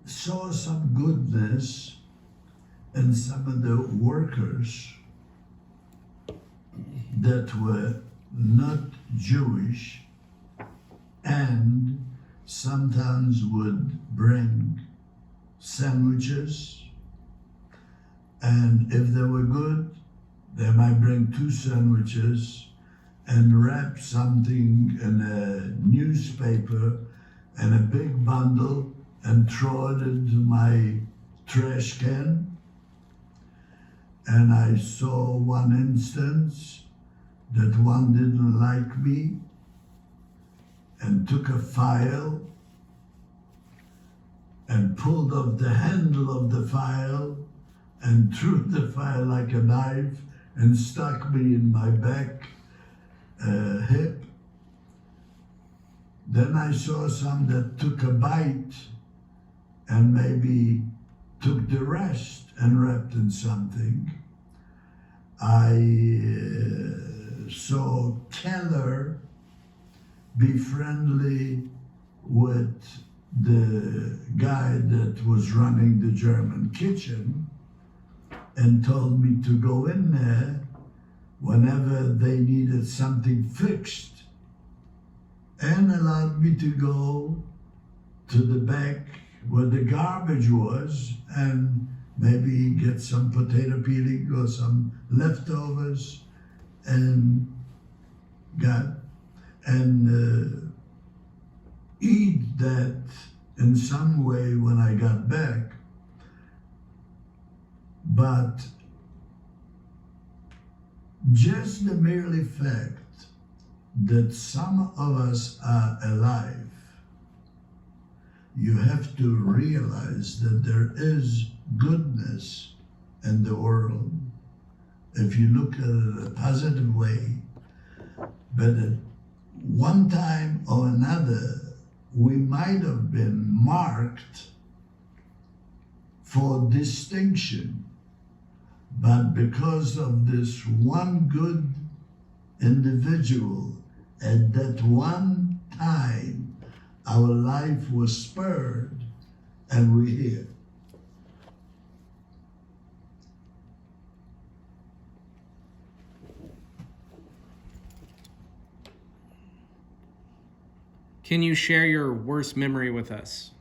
saw some goodness in some of the workers that were not Jewish and sometimes would bring sandwiches, and if they were good, they might bring 2 sandwiches and wrap something in a newspaper and a big bundle and throw it into my trash can. And I saw one instance that one didn't like me and took a file and pulled off the handle of the file and threw the file like a knife and stuck me in my back hip. Then I saw some that took a bite and maybe took the rest and wrapped in something. I saw Keller be friendly with the guy that was running the German kitchen and told me to go in there whenever they needed something fixed, and allowed me to go to the back where the garbage was and maybe get some potato peeling or some leftovers and eat that in some way when I got back. But just the merely fact that some of us are alive, you have to realize that there is goodness in the world if you look at it in a positive way. But at one time or another, we might have been marked for distinction, but because of this one good individual at that one time, our life was spurred and we're here. Can you share your worst memory with us?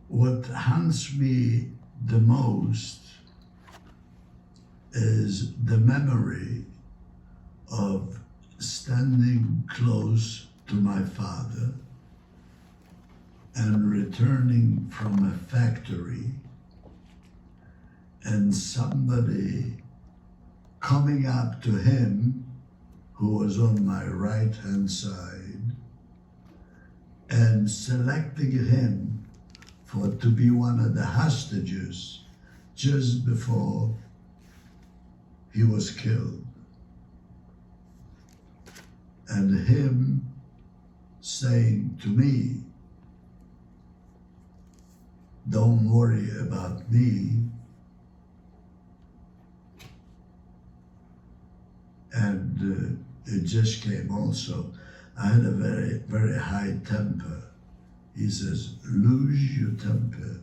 What haunts me the most is the memory of standing close to my father and returning from a factory and somebody coming up to him, who was on my right-hand side, and selecting him to be one of the hostages just before he was killed. And him saying to me, "Don't worry about me." And it just came also. I had a very, very high temper. He says, "Lose your temper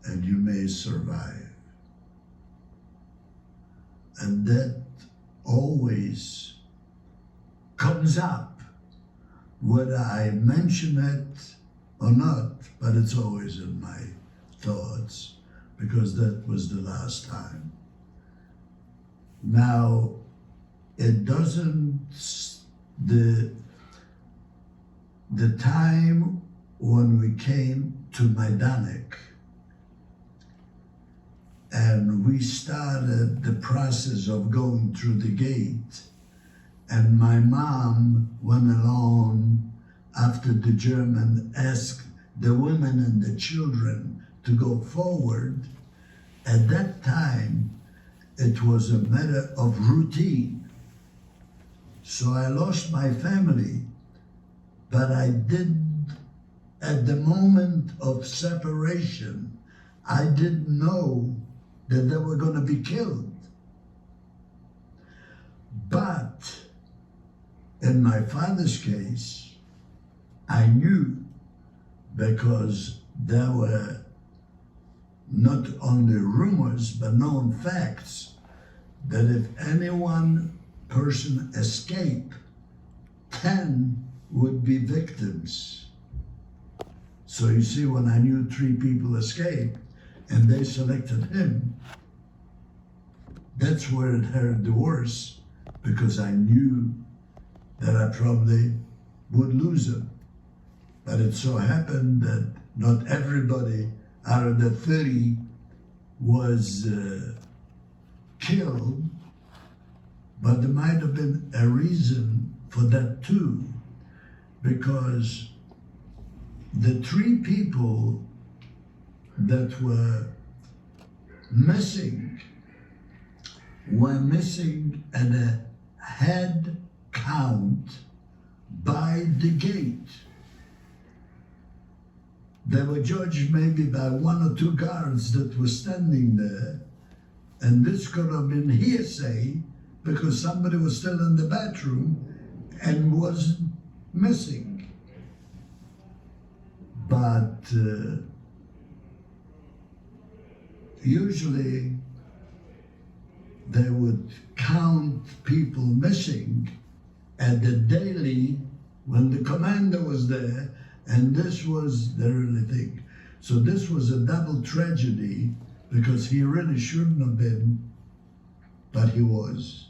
and you may survive." And that always comes up, whether I mention it or not, but it's always in my thoughts, because that was the last time. Now, it doesn't, the time when we came to Majdanek and we started the process of going through the gate, and my mom went along after the German asked the women and the children to go forward. At that time, it was a matter of routine. So I lost my family, but I didn't, at the moment of separation, I didn't know that they were going to be killed. But In my father's case, I knew, because there were not only rumors but known facts, that if any one person escaped, 10 would be victims. So you see, when I knew 3 people escaped and they selected him, that's where it hurt the worst, because I knew that I probably would lose him. But it so happened that not everybody out of the 30 was killed, but there might have been a reason for that too, because the 3 people that were missing at a head count by the gate. They were judged maybe by 1 or 2 guards that were standing there, and this could have been hearsay because somebody was still in the bathroom and was missing. But usually they would count people missing at the daily when the commander was there, and this was the really thing. So this was a double tragedy, because he really shouldn't have been, but he was.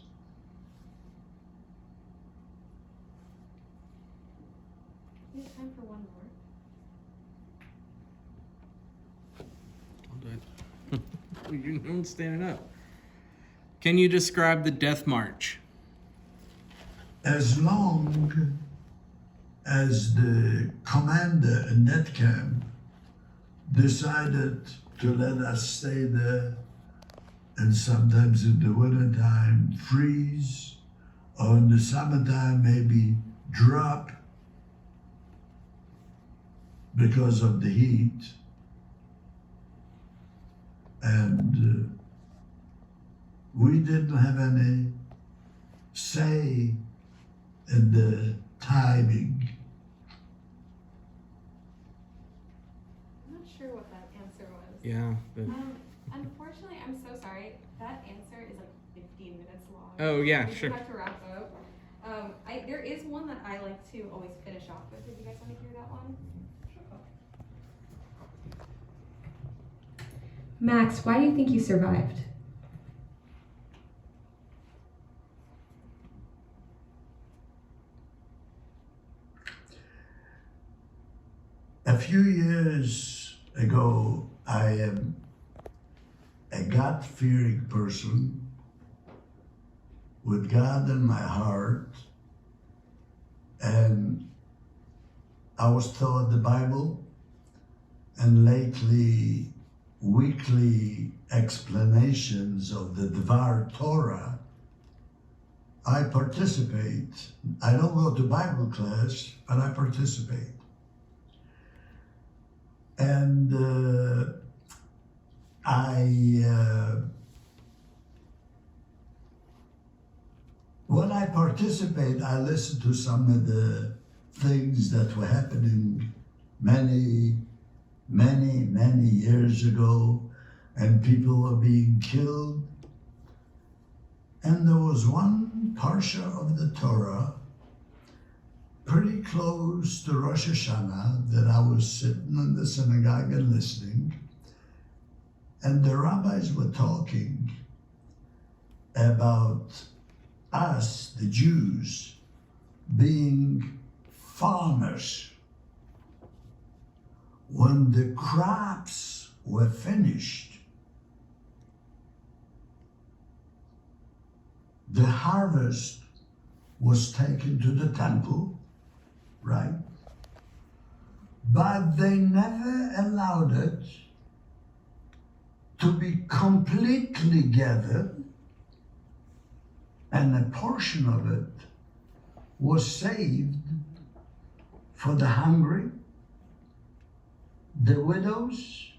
We have time for one more. I'll do it. You're not standing up. Can you describe the death march? As long as the commander in that camp decided to let us stay there, and sometimes in the wintertime freeze, or in the summertime maybe drop because of the heat, and we didn't have any say in the timing. I'm not sure what that answer was. Yeah. Unfortunately, I'm so sorry. That answer is like 15 minutes long. Oh, yeah, we sure. have to wrap up. There is one that I like to always finish off with. If you guys want to hear that one. Max, why do you think you survived? A few years ago, I am a God-fearing person with God in my heart, and I was taught the Bible, and lately weekly explanations of the Dvar Torah. I participate. I don't go to Bible class, but I participate. And when I participate, I listen to some of the things that were happening many years ago, and people were being killed. And there was one parsha of the Torah pretty close to Rosh Hashanah that I was sitting in the synagogue and listening, and the rabbis were talking about us, the Jews, being farmers. When the crops were finished, the harvest was taken to the temple, right? But they never allowed it to be completely gathered, and a portion of it was saved for the hungry, the widows,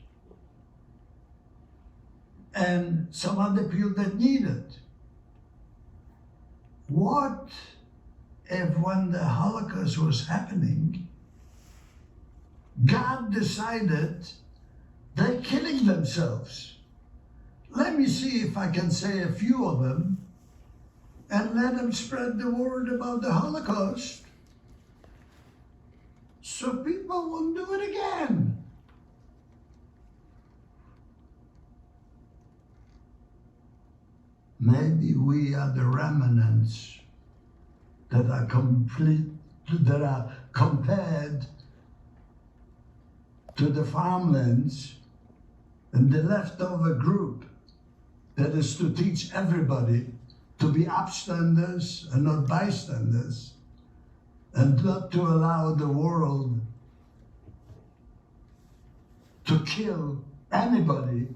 and some other people that need it. What if when the Holocaust was happening, God decided they're killing themselves. Let me see if I can say a few of them and let them spread the word about the Holocaust so people won't do it again. Maybe we are the remnants that are compared to the farmlands and the leftover group that is to teach everybody to be upstanders and not bystanders, and not to allow the world to kill anybody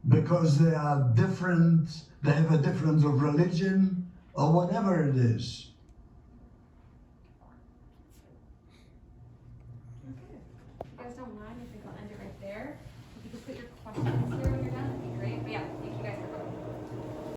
because they are different, they have a difference of religion or whatever it is. Okay. If you guys don't mind, I think I'll end it right there. If you could put your questions